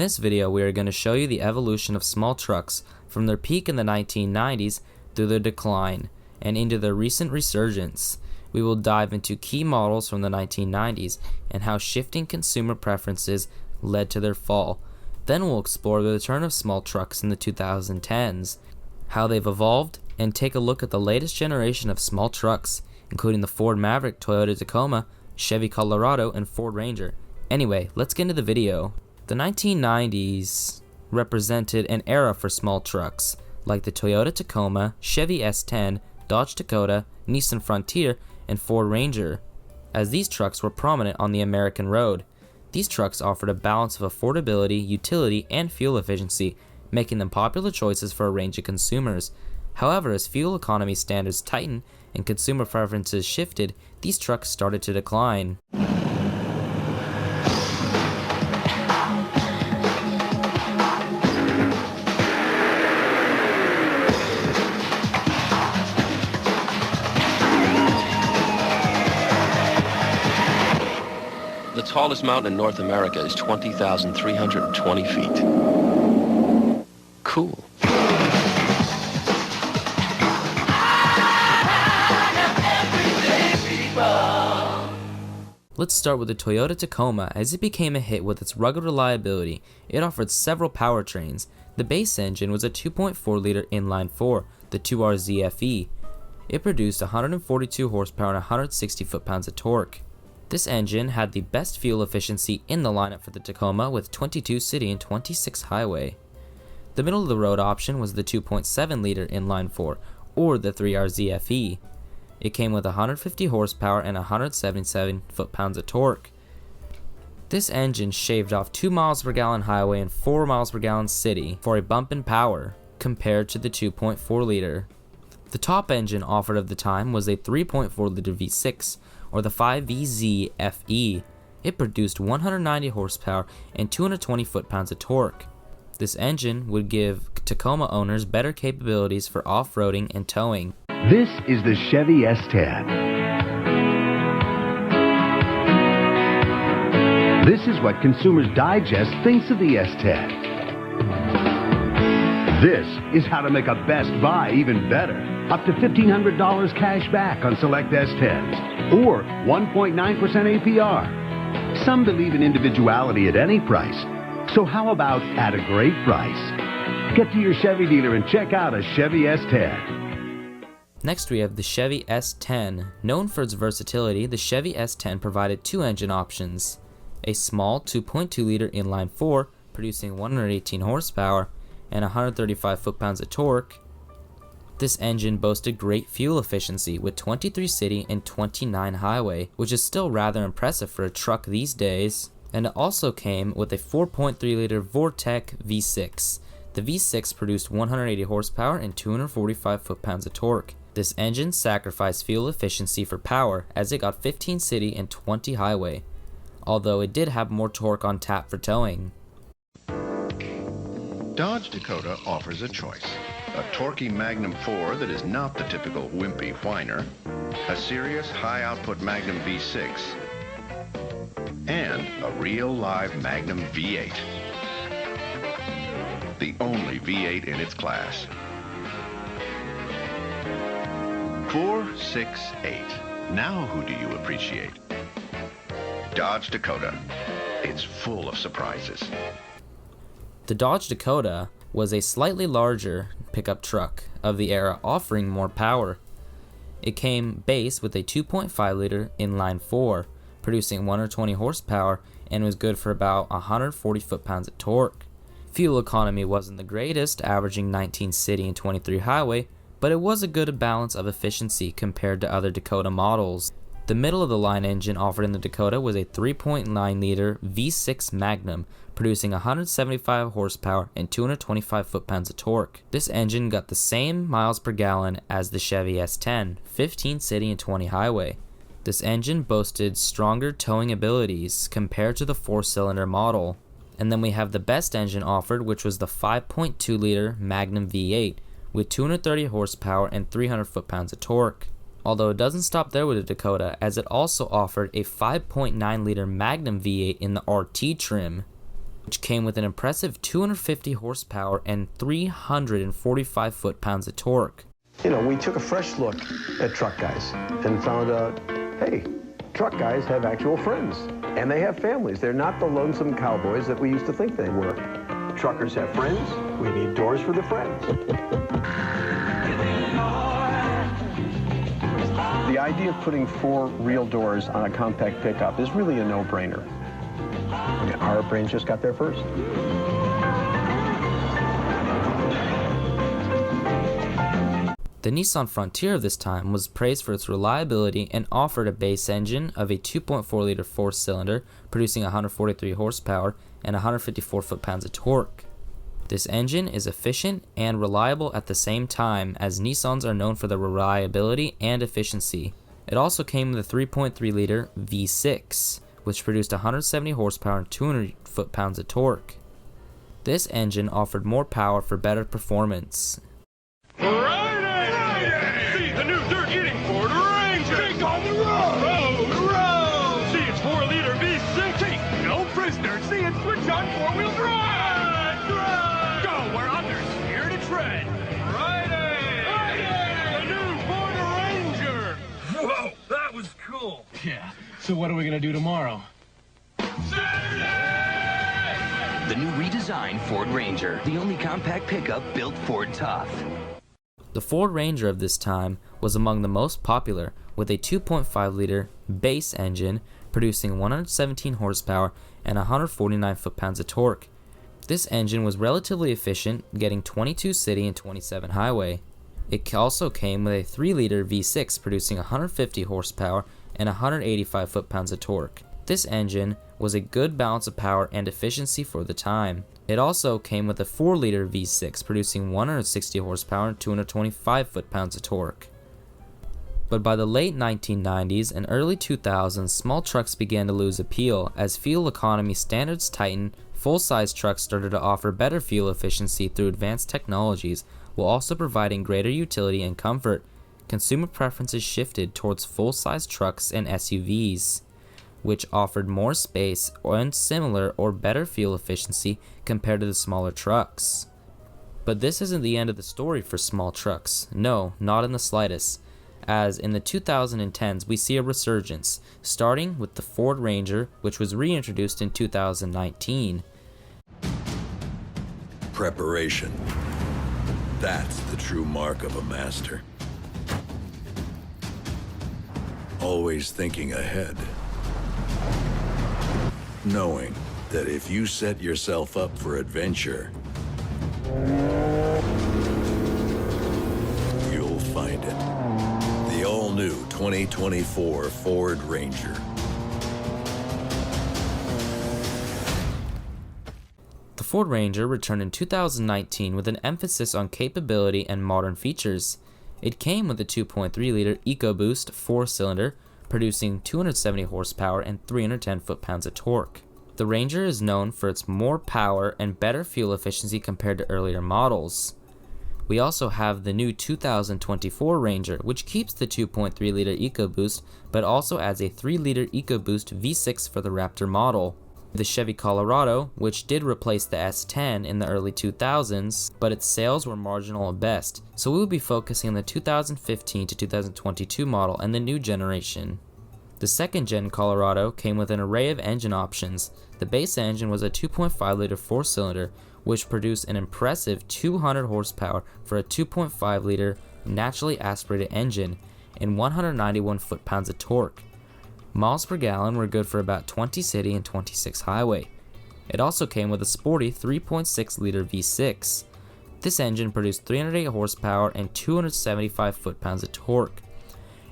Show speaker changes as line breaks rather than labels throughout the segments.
this video, we are going to show you the evolution of small trucks from their peak in the 1990s through their decline and into their recent resurgence. We will dive into key models from the 1990s and how shifting consumer preferences led to their fall. Then we'll explore the return of small trucks in the 2010s, how they've evolved, and take a look at the latest generation of small trucks, including the Ford Maverick, Toyota Tacoma, Chevy Colorado, and Ford Ranger. Anyway, let's get into the video. The 1990s represented an era for small trucks, like the Toyota Tacoma, Chevy S10, Dodge Dakota, Nissan Frontier, and Ford Ranger, as these trucks were prominent on the American road. These trucks offered a balance of affordability, utility, and fuel efficiency, making them popular choices for a range of consumers. However, as fuel economy standards tightened and consumer preferences shifted, these trucks started to decline.
The tallest mountain in North America is 20,320 feet. Cool.
Let's start with the Toyota Tacoma, as it became a hit with its rugged reliability. It offered several powertrains. The base engine was a 2.4-liter inline-4, the 2RZFE. It produced 142 horsepower and 160 foot-pounds of torque. This engine had the best fuel efficiency in the lineup for the Tacoma, with 22 city and 26 highway. The middle-of-the-road option was the 2.7-liter inline-4, or the 3RZFE. It came with 150 horsepower and 177 foot-pounds of torque. This engine shaved off 2 miles per gallon highway and 4 miles per gallon city for a bump in power, compared to the 2.4-liter. The top engine offered of the time was a 3.4-liter V6, or the 5VZFE. It produced 190 horsepower and 220 foot-pounds of torque. This engine would give Tacoma owners better capabilities for off-roading and towing.
This is the Chevy S10. This is what Consumers Digest thinks of the S10. This is how to make a best buy even better. Up to $1,500 cash back on select S10s, or 1.9% APR. Some believe in individuality at any price. So how about at a great price? Get to your Chevy dealer and check out a Chevy S10.
Next we have the Chevy S10. Known for its versatility, the Chevy S10 provided 2 engine options. A small 2.2-liter inline-4, producing 118 horsepower and 135 foot-pounds of torque. This engine boasted great fuel efficiency with 23 city and 29 highway, which is still rather impressive for a truck these days. And it also came with a 4.3-liter Vortec V6. The V6 produced 180 horsepower and 245 foot-pounds of torque. This engine sacrificed fuel efficiency for power, as it got 15 city and 20 highway, although it did have more torque on tap for towing.
Dodge Dakota offers a choice. A torquey Magnum 4 that is not the typical wimpy whiner, a serious high-output Magnum V6, and a real live Magnum V8. The only V8 in its class. 468. Now who do you appreciate? Dodge Dakota. It's full of surprises.
The Dodge Dakota was a slightly larger pickup truck of the era, offering more power. It came base with a 2.5-liter inline-4, producing 120 horsepower, and was good for about 140 foot-pounds of torque. Fuel economy wasn't the greatest, averaging 19 city and 23 highway, but it was a good balance of efficiency compared to other Dakota models. The middle-of-the-line engine offered in the Dakota was a 3.9-liter V6 Magnum, producing 175 horsepower and 225 foot-pounds of torque. This engine got the same miles per gallon as the Chevy S10, 15 city and 20 highway. This engine boasted stronger towing abilities compared to the 4-cylinder model. And then we have the best engine offered, which was the 5.2-liter Magnum V8, with 230 horsepower and 300 foot-pounds of torque. Although it doesn't stop there with the Dakota, as it also offered a 5.9-liter Magnum V8 in the RT trim. which came with an impressive 250 horsepower and 345 foot-pounds of torque.
You know, we took a fresh look at truck guys and found out, hey, truck guys have actual friends, and they have families. They're not the lonesome cowboys that we used to think they were. Truckers have friends. We need doors for the friends. The idea of putting 4 real doors on a compact pickup is really a no-brainer. I mean, our brains just got there first.
The Nissan Frontier of this time was praised for its reliability and offered a base engine of a 2.4-liter 4-cylinder, producing 143 horsepower and 154 foot-pounds of torque. This engine is efficient and reliable at the same time, as Nissans are known for their reliability and efficiency. It also came with a 3.3-liter V6, which produced 170 horsepower and 200 foot-pounds of torque. This engine offered more power for better performance.
See the new dirt-eating Ford Ranger! Take on the road! Road! See its 4-liter V6! Take no prisoners! See it switch on 4-wheel drive! Drive! Go where others fear to tread! Friday! The new Ford Ranger! Whoa, that was cool!
Yeah, so what are we gonna do tomorrow?
Saturday!
The new redesigned Ford Ranger, the only compact pickup built Ford tough.
The Ford Ranger of this time was among the most popular, with a 2.5-liter base engine producing 117 horsepower and 149 foot-pounds of torque. This engine was relatively efficient, getting 22 city and 27 highway. It also came with a 3-liter V6 producing 150 horsepower and 185 foot-pounds of torque. This engine was a good balance of power and efficiency for the time. It also came with a 4-liter V6 producing 160 horsepower and 225 foot-pounds of torque. But by the late 1990s and early 2000s, small trucks began to lose appeal as fuel economy standards tightened. Full-size trucks started to offer better fuel efficiency through advanced technologies, while also providing greater utility and comfort. Consumer preferences shifted towards full-size trucks and SUVs, which offered more space and similar or better fuel efficiency compared to the smaller trucks. But this isn't the end of the story for small trucks. No, not in the slightest. As in the 2010s, we see a resurgence, starting with the Ford Ranger, which was reintroduced in 2019.
Preparation. That's the true mark of a master. Always thinking ahead. Knowing that if you set yourself up for adventure, you'll find it. The all-new 2024 Ford Ranger.
The Ford Ranger returned in 2019 with an emphasis on capability and modern features. It came with a 2.3-liter EcoBoost 4-cylinder, producing 270 horsepower and 310 foot-pounds of torque. The Ranger is known for its more power and better fuel efficiency compared to earlier models. We also have the new 2024 Ranger, which keeps the 2.3-liter EcoBoost, but also adds a 3-liter EcoBoost V6 for the Raptor model. The Chevy Colorado, which did replace the S10 in the early 2000s, but its sales were marginal at best, so we will be focusing on the 2015 to 2022 model and the new generation. The second-gen Colorado came with an array of engine options. The base engine was a 2.5-liter 4-cylinder, which produced an impressive 200 horsepower for a 2.5-liter naturally aspirated engine and 191 foot-pounds of torque. Miles per gallon were good for about 20 city and 26 highway. It also came with a sporty 3.6-liter V6. This engine produced 308 horsepower and 275 foot-pounds of torque.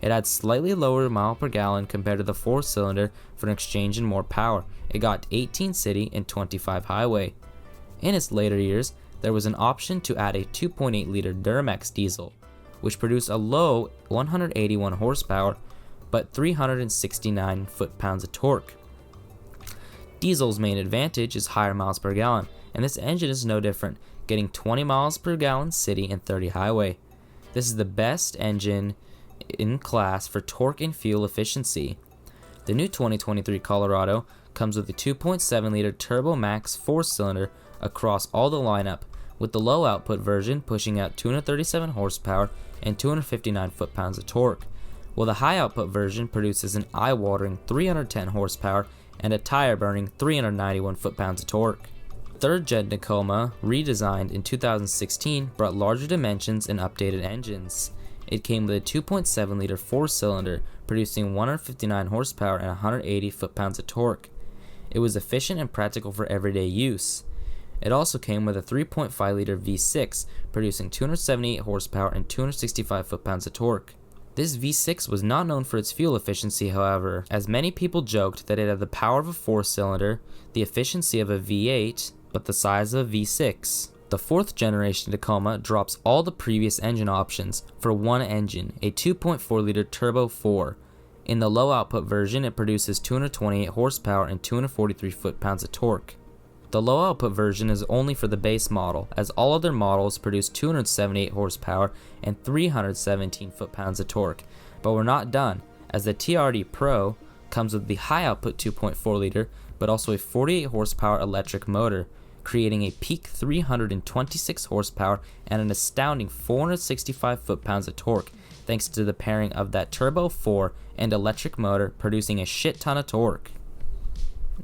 It had slightly lower mile per gallon compared to the 4-cylinder for an exchange and more power. It got 18 city and 25 highway. In its later years, there was an option to add a 2.8-liter Duramax diesel, which produced a low 181 horsepower but 369 foot-pounds of torque. Diesel's main advantage is higher miles per gallon, and this engine is no different, getting 20 miles per gallon city and 30 highway. This is the best engine in class for torque and fuel efficiency. The new 2023 Colorado comes with a 2.7-liter Turbo Max 4-cylinder across all the lineup, with the low output version pushing out 237 horsepower and 259 foot-pounds of torque, while the high output version produces an eye-watering 310 horsepower and a tire-burning 391 foot-pounds of torque. Third gen Tacoma, redesigned in 2016, brought larger dimensions and updated engines. It came with a 2.7-liter 4-cylinder, producing 159 horsepower and 180 foot-pounds of torque. It was efficient and practical for everyday use. It also came with a 3.5-liter V6, producing 278 horsepower and 265 foot-pounds of torque. This V6 was not known for its fuel efficiency, however, as many people joked that it had the power of a 4-cylinder, the efficiency of a V8, but the size of a V6. The 4th generation Tacoma drops all the previous engine options for one engine, a 2.4-liter Turbo 4. In the low output version, it produces 228 horsepower and 243 foot-pounds of torque. The low output version is only for the base model, as all other models produce 278 horsepower and 317 foot-pounds of torque. But we're not done, as the TRD Pro comes with the high output 2.4-liter, but also a 48 horsepower electric motor, creating a peak 326 horsepower and an astounding 465 foot-pounds of torque, thanks to the pairing of that Turbo 4 and electric motor producing a shit ton of torque.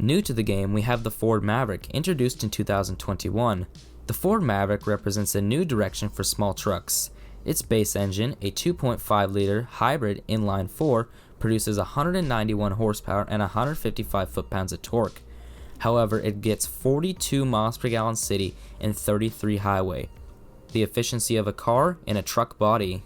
New to the game, we have the Ford Maverick, introduced in 2021. The Ford Maverick represents a new direction for small trucks. Its base engine, a 2.5-liter hybrid inline-4, produces 191 horsepower and 155 foot-pounds of torque. However, it gets 42 miles per gallon city and 33 highway, the efficiency of a car in a truck body.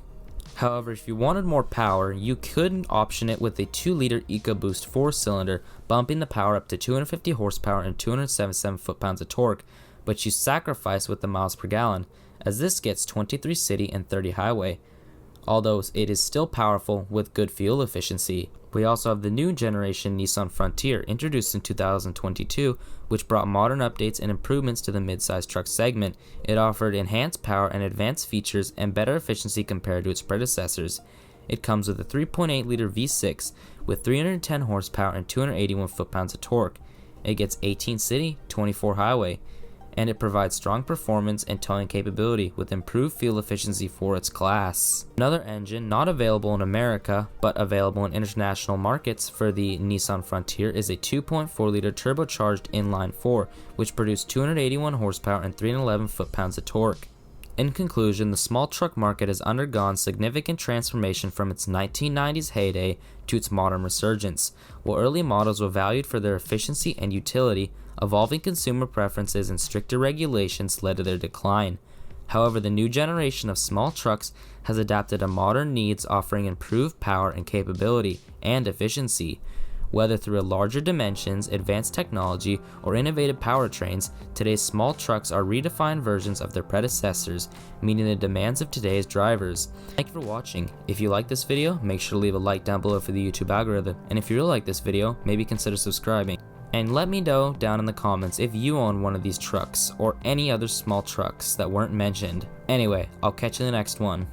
However, if you wanted more power, you could option it with a 2-liter EcoBoost 4-cylinder, bumping the power up to 250 horsepower and 277 foot-pounds of torque, but you sacrifice with the miles per gallon, as this gets 23 city and 30 highway, although it is still powerful with good fuel efficiency. We also have the new generation Nissan Frontier, introduced in 2022, which brought modern updates and improvements to the mid-size truck segment. It offered enhanced power and advanced features and better efficiency compared to its predecessors. It comes with a 3.8-liter V6 with 310 horsepower and 281 foot-pounds of torque. It gets 18 city, 24 highway, and it provides strong performance and towing capability with improved fuel efficiency for its class. Another engine not available in America but available in international markets for the Nissan Frontier is a 2.4-liter turbocharged inline-4, which produced 281 horsepower and 311 foot-pounds of torque. In conclusion, the small truck market has undergone significant transformation from its 1990s heyday to its modern resurgence. While early models were valued for their efficiency and utility, evolving consumer preferences and stricter regulations led to their decline. However, the new generation of small trucks has adapted to modern needs, offering improved power and capability and efficiency. Whether through larger dimensions, advanced technology, or innovative powertrains, today's small trucks are redefined versions of their predecessors, meeting the demands of today's drivers. Thank you for watching. If you like this video, make sure to leave a like down below for the YouTube algorithm, and if you really like this video, maybe consider subscribing. And let me know down in the comments if you own one of these trucks, or any other small trucks that weren't mentioned. Anyway, I'll catch you in the next one.